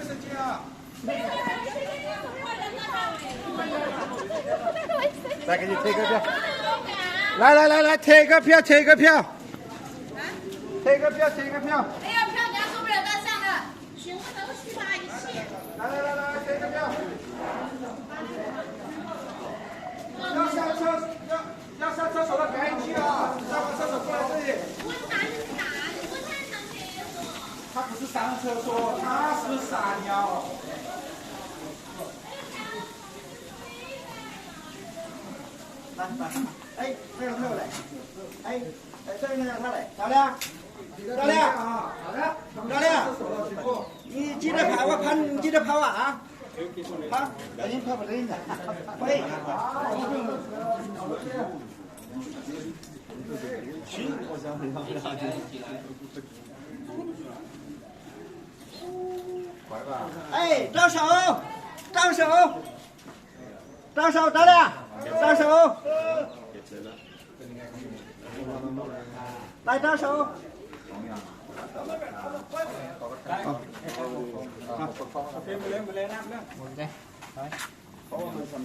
卫生间啊！再给你贴个票。来，贴个票，贴个票。贴个票，贴个票。没有票你要做不了单上的，询问都虚发一切。来，贴个票。要上厕要上厕所的赶紧去啊！上完厕所过来这里。我打你打，你不太上厕所。他不是上厕所，他是撒尿。来，哎，那让他来，哎，这个让他来，漂亮，漂亮，好的，漂亮，你记得跑啊，你记得跑啊，跑，等你跑不等你的，可以，哎，招手，漂亮，招手。来招手。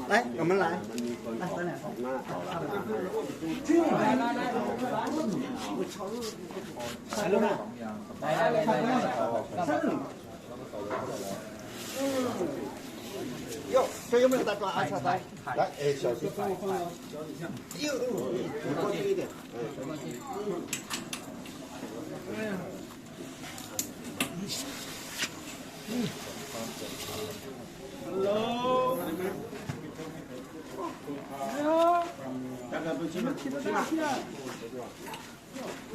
来，我们来，来，咱俩。哟，这有没有在抓安全带？来，哎，小心。哟，你过去一点。Hello。大概不去了，去吧。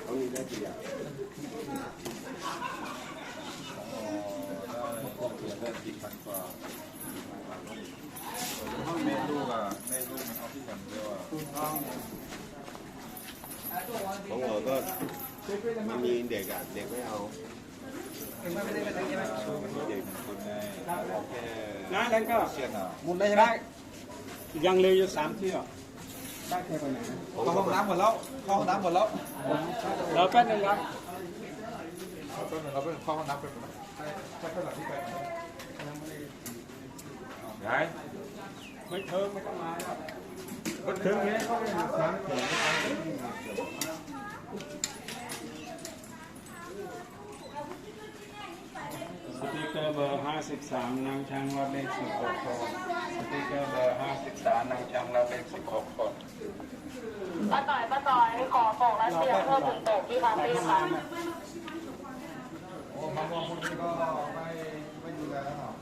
等你再去呀。แม่ลูกมันเอาที่แขนเดียวของเราก็ไม่มีเด็กเด็กไม่เอาไม่ได้ใช่ไหมเด็กคุณไงแค่นั่นก็เชียนอ่ะหมดเลยใช่ไหมยังเลยอยู่3 ที่ได้แค่ไปไหนเข้าห้องน้ำหมดแล้วแล้วแป๊บนึงครับเราเป็นเข้าห้องน้ำเป็นใช่ขนาดที่ไปยายไม่เทิงไม่ต้องมาครับคนเทิงเนี้ยเขาเป็นน้ำแข็งสติ๊กเกอร์เบอร์53นางช้างรับเลข16 คนสติ๊กเกอร์เบอร์53นางช้างรับเลข16 คนป้าต่อยขอส่งรัสเซียเพิ่มถึงโต๊ะที่คาเฟ่ค่ะโอ้บางคนนี้ก็ไม่ดูแลแล้วเนาะ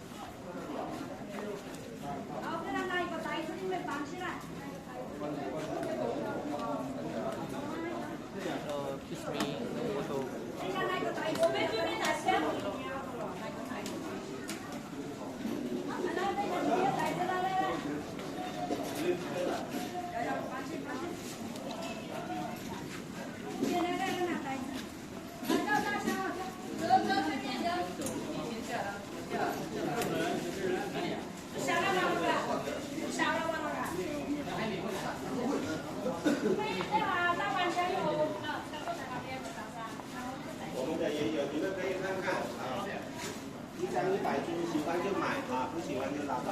喜欢就买啊，不喜欢就拉倒。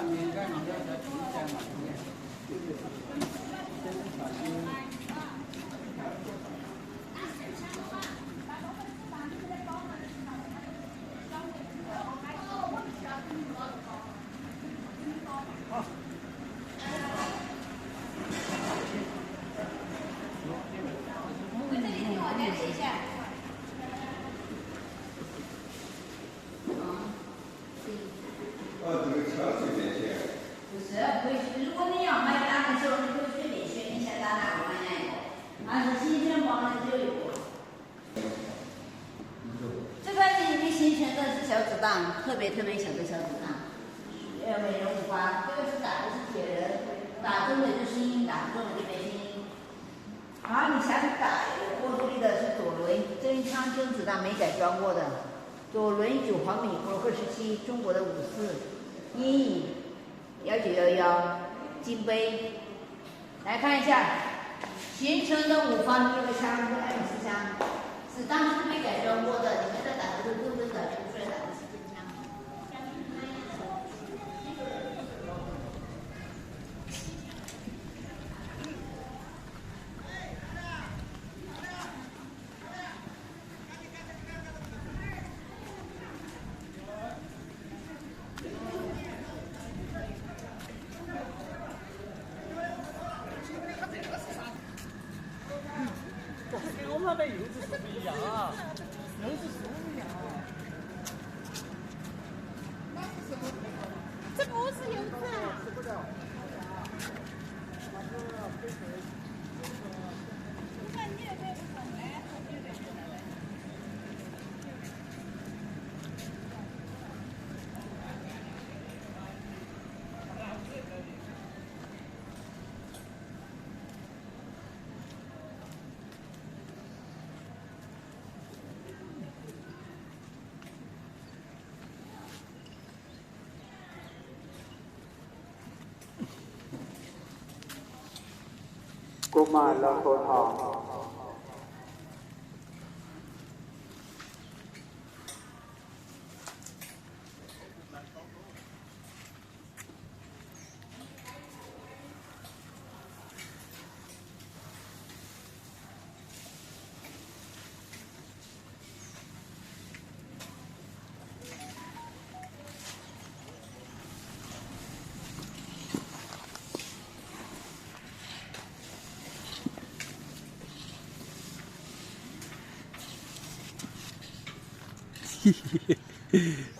如果你要买单的时候，你可以随便选一下咱哪个买哪个，按照新城包的就有。这个是新城的是小子档，特别小的小子档，美人五花，这个是打的是铁人，打中的就是硬打，中的就没声音。好，你下去打过渡力的是左轮，真枪真子弹没改装过的，左轮9毫米和27，中国的54，阴影1911，金杯。来看一下，形成的5方这个枪是 M4枪，是当时没改装过的，你们在打的是陆军的，不是打的是真枪。กุมารและโคทอง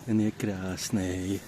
Они красные.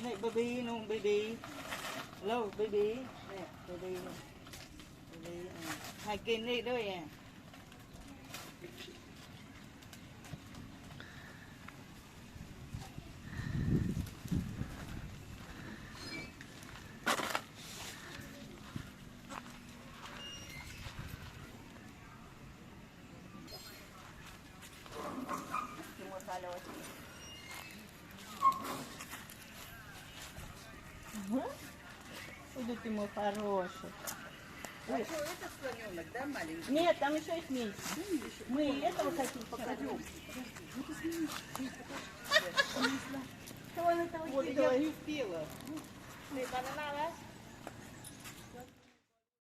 Này baby nung baby. Hello baby. Nè baby. Baby. Hai kinh điด้วยà. Ой, ты мой хороший. Ой. Это слоненок, да, маленький? Нет, там еще есть меньше. Мы и этого хотим показать. Что она там Вот, я не успела. Ты банана, да?